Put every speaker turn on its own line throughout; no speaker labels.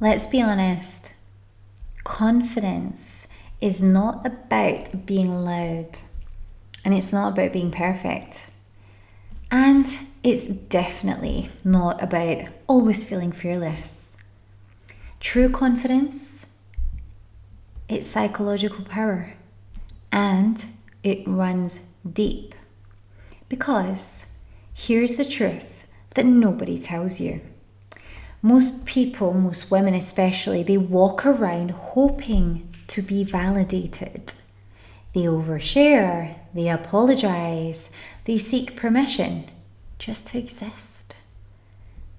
let's be honest. Confidence is not about being loud, and it's not about being perfect. And it's definitely not about always feeling fearless. True confidence, it's psychological power, and it runs deep. Because here's the truth that nobody tells you. Most people, most women especially, they walk around hoping to be validated. They overshare, they apologize, they seek permission just to exist.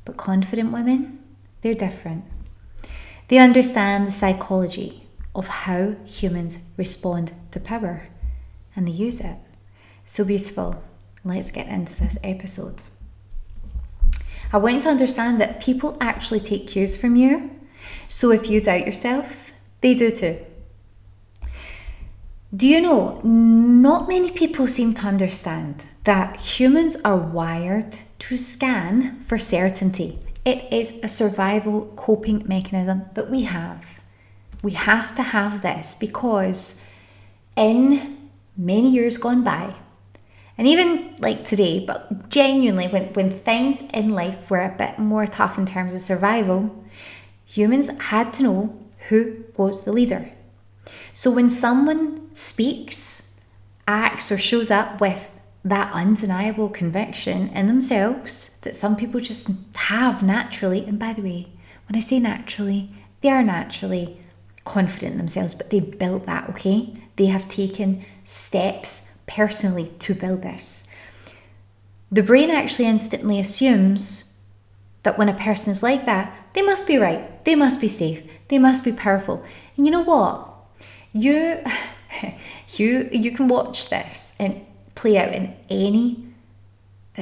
But confident women, they're different. They understand the psychology of how humans respond to power, and they use it. So beautiful. Let's get into this episode. I want you to understand that people actually take cues from you. So if you doubt yourself, they do too. Do you know, not many people seem to understand that humans are wired to scan for certainty. It is a survival coping mechanism that we have. We have to have this because in many years gone by, and even like today, but genuinely when things in life were a bit more tough in terms of survival, humans had to know who was the leader. So when someone speaks, acts, or shows up with that undeniable conviction in themselves that some people just have naturally, and by the way, when I say naturally, they are naturally confident in themselves, but they built that, okay? They have taken steps personally to build this. The brain actually instantly assumes that when a person is like that, they must be right, they must be safe, they must be powerful. And you know what? You can watch this and play out in any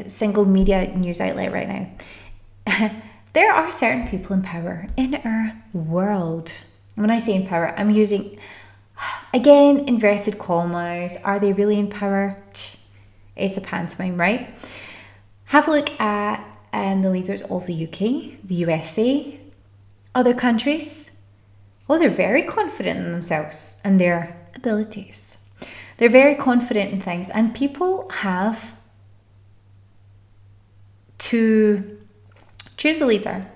single media news outlet right now. There are certain people in power in our world. When I say in power, I'm using, again, inverted commas. Are they really in power? It's a pantomime, right? Have a look at the leaders of the UK, the USA, other countries. Oh, they're very confident in themselves and their abilities. They're very confident in things, and people have to choose a leader.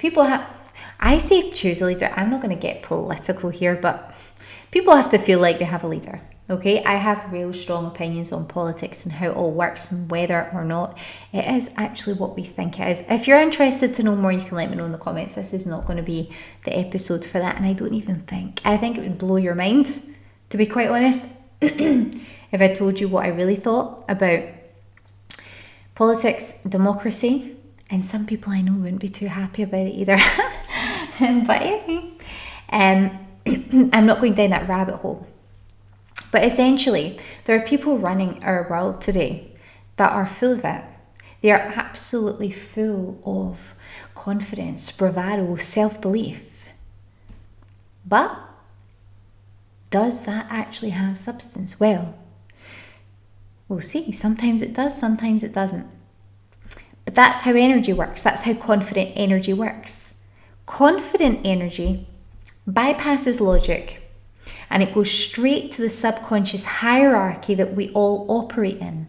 I say choose a leader. I'm not going to get political here, but people have to feel like they have a leader. Okay, I have real strong opinions on politics and how it all works and whether or not it is actually what we think it is. If you're interested to know more, you can let me know in the comments. This is not going to be the episode for that, and I think it would blow your mind, to be quite honest, if I told you what I really thought about politics, democracy, and some people I know wouldn't be too happy about it either. But anyway, I'm not going down that rabbit hole. But essentially, there are people running our world today that are full of it. They are absolutely full of confidence, bravado, self-belief. But does that actually have substance? Well, we'll see. Sometimes it does, sometimes it doesn't. But that's how energy works. That's how confident energy works. Confident energy bypasses logic, and it goes straight to the subconscious hierarchy that we all operate in.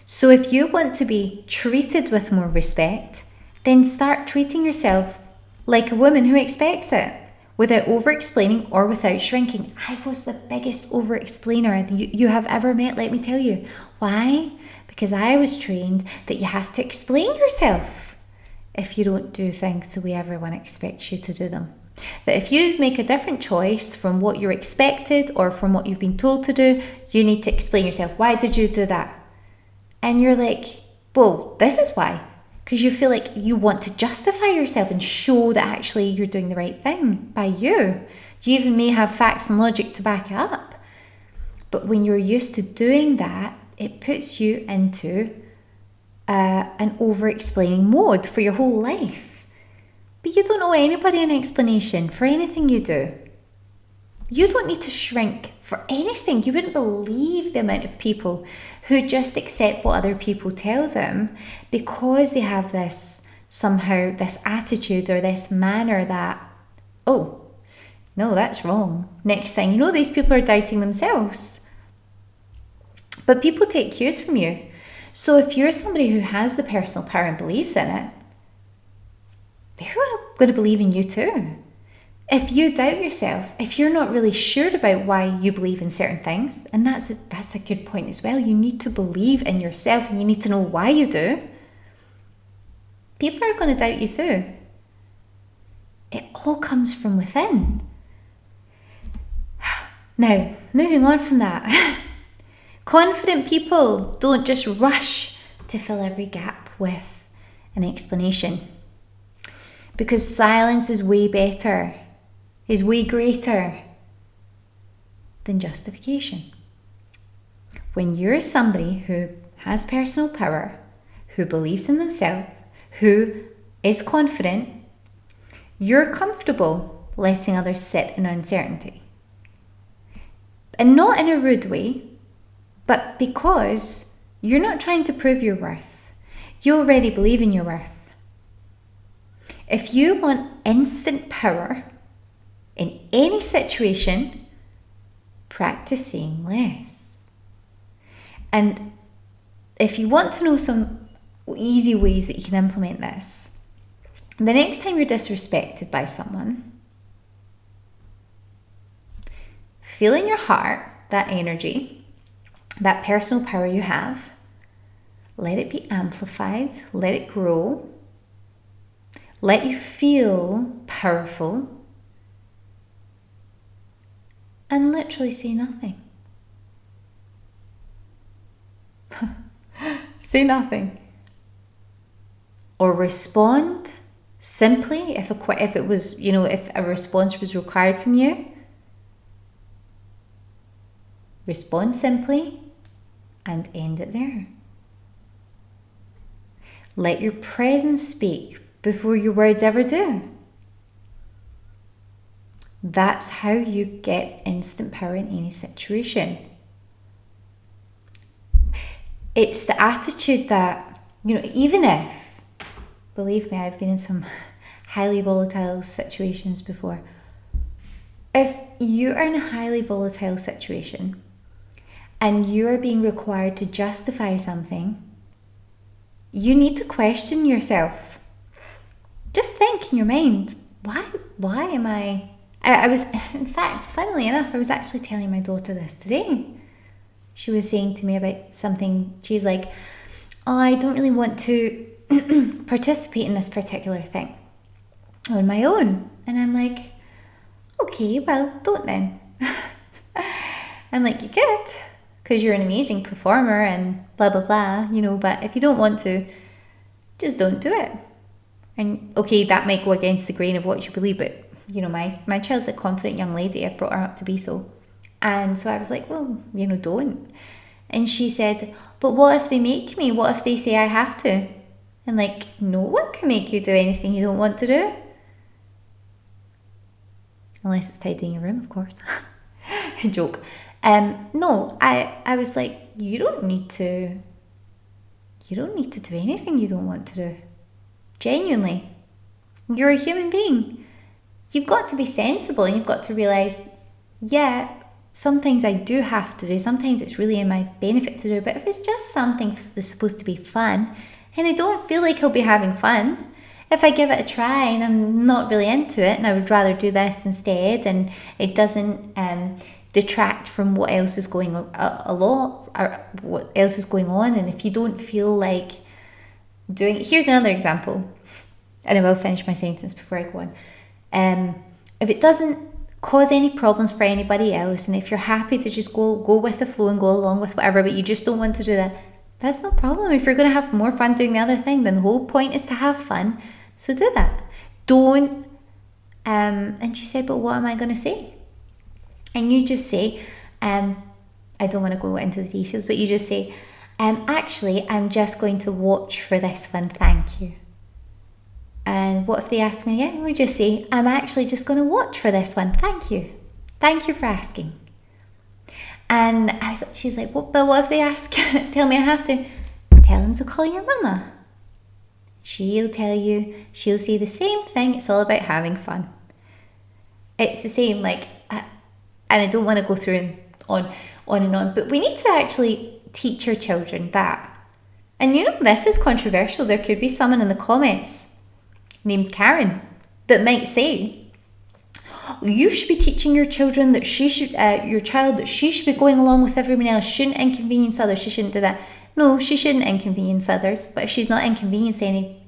So if you want to be treated with more respect, then start treating yourself like a woman who expects it, without over-explaining or without shrinking. I was the biggest over-explainer you have ever met, let me tell you. Why? Because I was trained that you have to explain yourself if you don't do things the way everyone expects you to do them. That if you make a different choice from what you're expected or from what you've been told to do, you need to explain yourself. Why did you do that? And you're like, well, this is why. Because you feel like you want to justify yourself and show that actually you're doing the right thing by you. You even may have facts and logic to back it up. But when you're used to doing that, it puts you into an over-explaining mode for your whole life. But you don't owe anybody an explanation for anything you do. You don't need to shrink for anything. You wouldn't believe the amount of people who just accept what other people tell them because they have this attitude or this manner that oh, no, that's wrong. Next thing you know, these people are doubting themselves. But people take cues from you. So if you're somebody who has the personal power and believes in it, they're going to believe in you too. If you doubt yourself, if you're not really sure about why you believe in certain things, and that's a good point as well. You need to believe in yourself and you need to know why you do. People are going to doubt you too. It all comes from within. Now, moving on from that. Confident people don't just rush to fill every gap with an explanation. Because silence is way better, is way greater than justification. When you're somebody who has personal power, who believes in themselves, who is confident, you're comfortable letting others sit in uncertainty. And not in a rude way, but because you're not trying to prove your worth. You already believe in your worth. If you want instant power in any situation, practice saying less. And if you want to know some easy ways that you can implement this, the next time you're disrespected by someone, feel in your heart that energy, that personal power you have. Let it be amplified, let it grow. Let you feel powerful and literally say nothing. Say nothing. Or respond simply if it was, if a response was required from you. Respond simply and end it there. Let your presence speak before your words ever do. That's how you get instant power in any situation. It's the attitude that, even if, believe me, I've been in some highly volatile situations before. If you are in a highly volatile situation and you are being required to justify something, you need to question yourself. Just think in your mind, why am I was, in fact, funnily enough, I was actually telling my daughter this today. She was saying to me about something. She's like, oh, I don't really want to participate in this particular thing on my own. And I'm like, okay, well, don't then. I'm like, you could, because you're an amazing performer and blah, blah, blah, but if you don't want to, just don't do it. And okay, that might go against the grain of what you believe, but my child's a confident young lady. I brought her up to be so. And so I was like, well, don't. And she said, but what if they make me? What if they say I have to? And like, no one can make you do anything you don't want to do. Unless it's tidying your room, of course. Joke. No, I was like, you don't need to do anything you don't want to do. Genuinely. You're a human being. You've got to be sensible and you've got to realise, yeah, some things I do have to do. Sometimes it's really in my benefit to do. But if it's just something that's supposed to be fun and I don't feel like I'll be having fun, if I give it a try and I'm not really into it and I would rather do this instead and it doesn't detract from what else is going on, what else is going on, and if you don't feel like doing it. Here's another example, and I will finish my sentence before I go on. If it doesn't cause any problems for anybody else, and if you're happy to just go with the flow and go along with whatever, but you just don't want to do that, that's no problem. If you're going to have more fun doing the other thing, then the whole point is to have fun. So do that. Don't. And she said, but what am I going to say? And you just say, I don't want to go into the details, but you just say, actually, I'm just going to watch for this one. Thank you. And what if they ask me again? We just say, I'm actually just going to watch for this one. Thank you. Thank you for asking. And she's like, but what if they ask, tell me I have to? Tell them to call your mama. She'll tell you, she'll say the same thing. It's all about having fun. It's the same, like, and I don't want to go through and on, but we need to actually teach our children that. And this is controversial. There could be someone in the comments named Karen that might say, you should be teaching your children that your child that she should be going along with everyone else, she shouldn't inconvenience others, she shouldn't do that. No, she shouldn't inconvenience others, but if she's not inconveniencing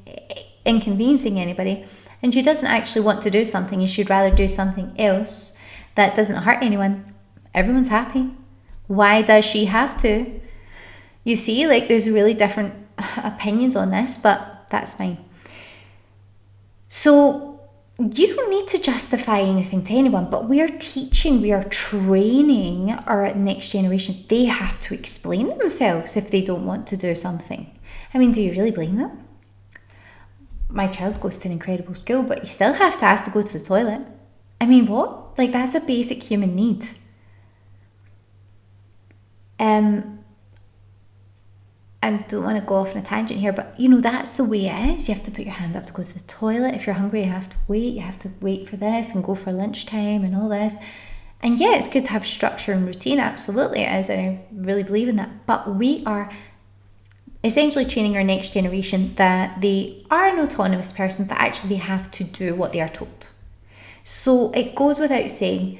anybody, and she doesn't actually want to do something, and she'd rather do something else that doesn't hurt anyone, everyone's happy. Why does she have to? You see, like, there's really different opinions on this, but that's fine. So you don't need to justify anything to anyone, but we are training our next generation. They have to explain themselves if they don't want to do something. I mean, do you really blame them? My child goes to an incredible school, but you still have to ask to go to the toilet. I mean, what? Like, that's a basic human need. I don't want to go off on a tangent here, but that's the way it is. You have to put your hand up to go to the toilet. If you're hungry, you have to wait. You have to wait for this and go for lunchtime and all this. And yeah, it's good to have structure and routine. Absolutely it is. And I really believe in that. But we are essentially training our next generation that they are an autonomous person, but actually they have to do what they are told. So it goes without saying,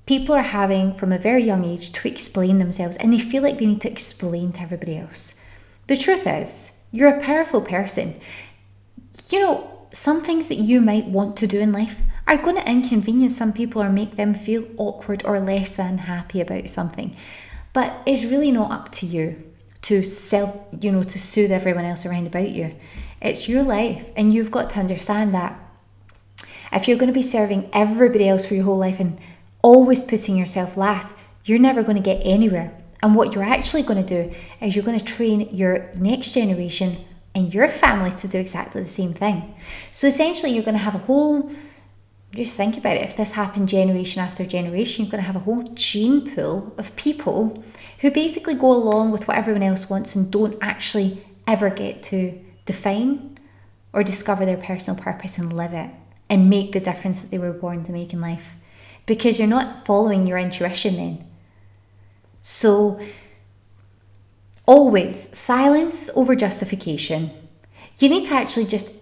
people are having from a very young age to explain themselves, and they feel like they need to explain to everybody else. The truth is, you're a powerful person. Some things that you might want to do in life are going to inconvenience some people or make them feel awkward or less than happy about something. But it's really not up to you to to soothe everyone else around about you. It's your life, and you've got to understand that if you're going to be serving everybody else for your whole life and always putting yourself last, you're never going to get anywhere. And what you're actually going to do is you're going to train your next generation and your family to do exactly the same thing. So essentially, you're going to have a whole, just think about it, if this happened generation after generation, you're going to have a whole gene pool of people who basically go along with what everyone else wants and don't actually ever get to define or discover their personal purpose and live it and make the difference that they were born to make in life. Because you're not following your intuition then. So always silence over justification. You need to actually just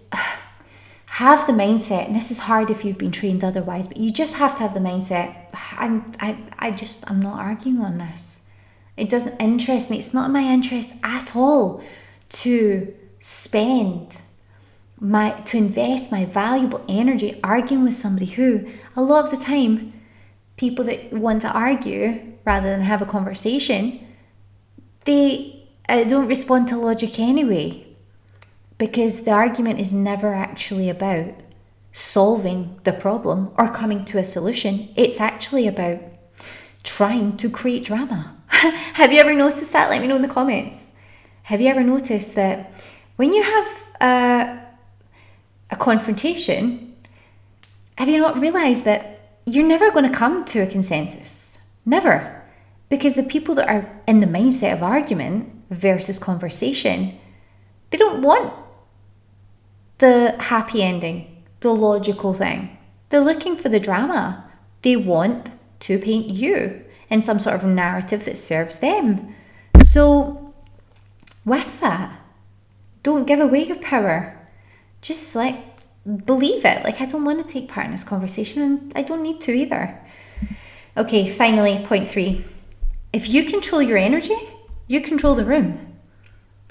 have the mindset, and this is hard if you've been trained otherwise, but you just have to have the mindset, I'm not arguing on this. It doesn't interest me. It's not in my interest at all to invest my valuable energy arguing with somebody who, a lot of the time, people that want to argue rather than have a conversation, they don't respond to logic anyway, because the argument is never actually about solving the problem or coming to a solution. It's actually about trying to create drama. Have you ever noticed that? Let me know in the comments. Have you ever noticed that when you have a confrontation, have you not realized that you're never going to come to a consensus? Never. Because the people that are in the mindset of argument versus conversation, they don't want the happy ending, the logical thing. They're looking for the drama. They want to paint you in some sort of narrative that serves them. So with that, don't give away your power. Just believe it. I don't want to take part in this conversation, and I don't need to either. Okay, finally, point 3. If you control your energy, you control the room.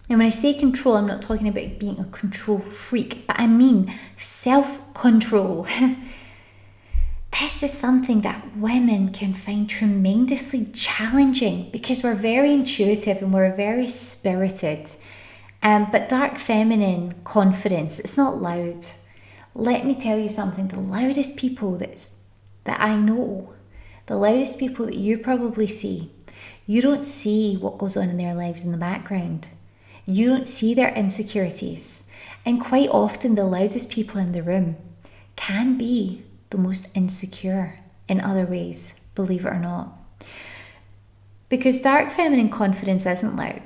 And when I say control, I'm not talking about being a control freak, but I mean self-control. This is something that women can find tremendously challenging because we're very intuitive and we're very spirited. But dark feminine confidence, it's not loud. Let me tell you something, the loudest people that I know, the loudest people that you probably see, you don't see what goes on in their lives in the background. You don't see their insecurities. And quite often the loudest people in the room can be the most insecure in other ways, believe it or not. Because dark feminine confidence isn't loud.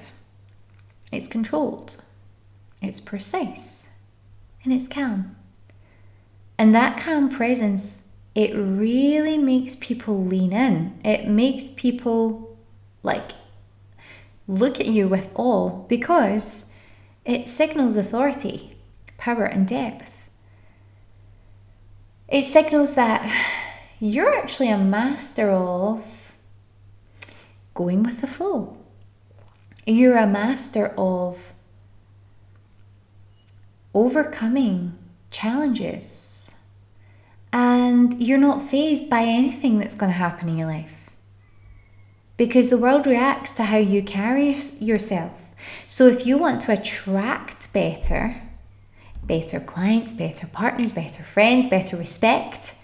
It's controlled. It's precise. And it's calm. And that calm presence it really makes people lean in. It makes people like look at you with awe because it signals authority, power, and depth. It signals that you're actually a master of going with the flow. You're a master of overcoming challenges. And you're not fazed by anything that's going to happen in your life. Because the world reacts to how you carry yourself. So if you want to attract better clients, better partners, better friends, better respect,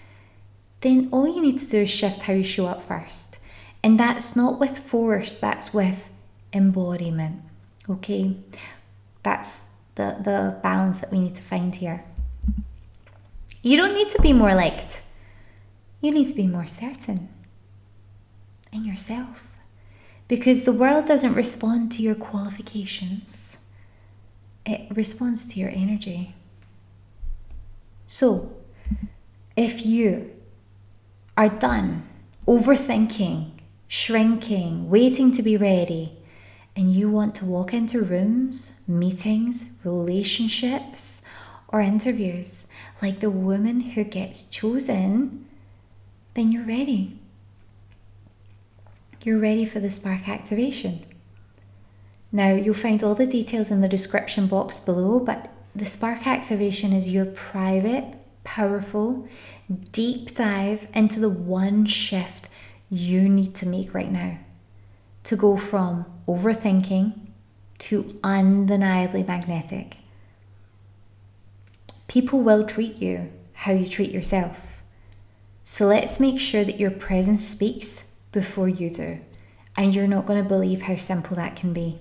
then all you need to do is shift how you show up first. And that's not with force, that's with embodiment. Okay? That's the balance that we need to find here. You don't need to be more liked. You need to be more certain in yourself. Because the world doesn't respond to your qualifications. It responds to your energy. So, if you are done overthinking, shrinking, waiting to be ready, and you want to walk into rooms, meetings, relationships, or interviews like the woman who gets chosen, then you're ready. You're ready for the spark activation. Now, you'll find all the details in the description box below, but the spark activation is your private, powerful, deep dive into the one shift you need to make right now to go from overthinking to undeniably magnetic. People will treat you how you treat yourself. So let's make sure that your presence speaks before you do. And you're not going to believe how simple that can be.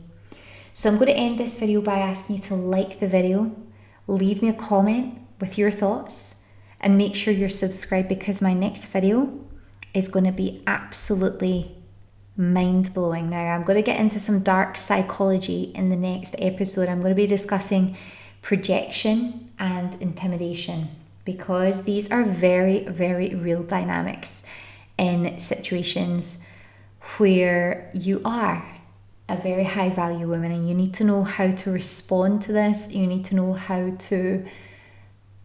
So I'm going to end this video by asking you to like the video, leave me a comment with your thoughts, and make sure you're subscribed because my next video is going to be absolutely mind-blowing. Now, I'm going to get into some dark psychology in the next episode. I'm going to be discussing projection and intimidation because these are very, very real dynamics in situations where you are a very high value woman and you need to know how to respond to this. You need to know how to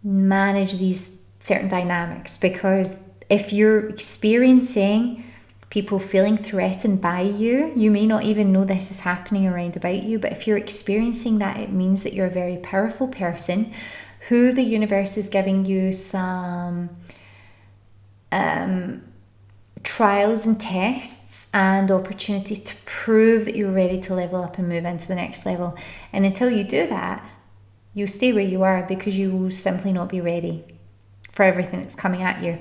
manage these certain dynamics, because if you're experiencing people feeling threatened by you, you may not even know this is happening around about you, but if you're experiencing that, it means that you're a very powerful person who the universe is giving you some trials and tests and opportunities to prove that you're ready to level up and move into the next level. And until you do that, you'll stay where you are because you will simply not be ready for everything that's coming at you.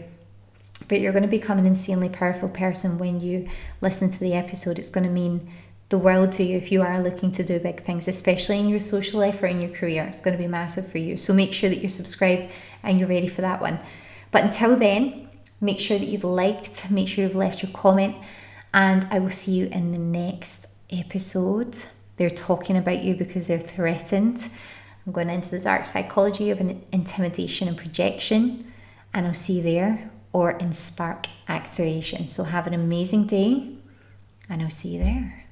But you're going to become an insanely powerful person when you listen to the episode. It's going to mean the world to you if you are looking to do big things, especially in your social life or in your career. It's going to be massive for you. So make sure that you're subscribed and you're ready for that one. But until then, make sure that you've liked, make sure you've left your comment, and I will see you in the next episode. They're talking about you because they're threatened. I'm going into the dark psychology of an intimidation and projection, and I'll see you there, or in spark activation. So have an amazing day, and I'll see you there.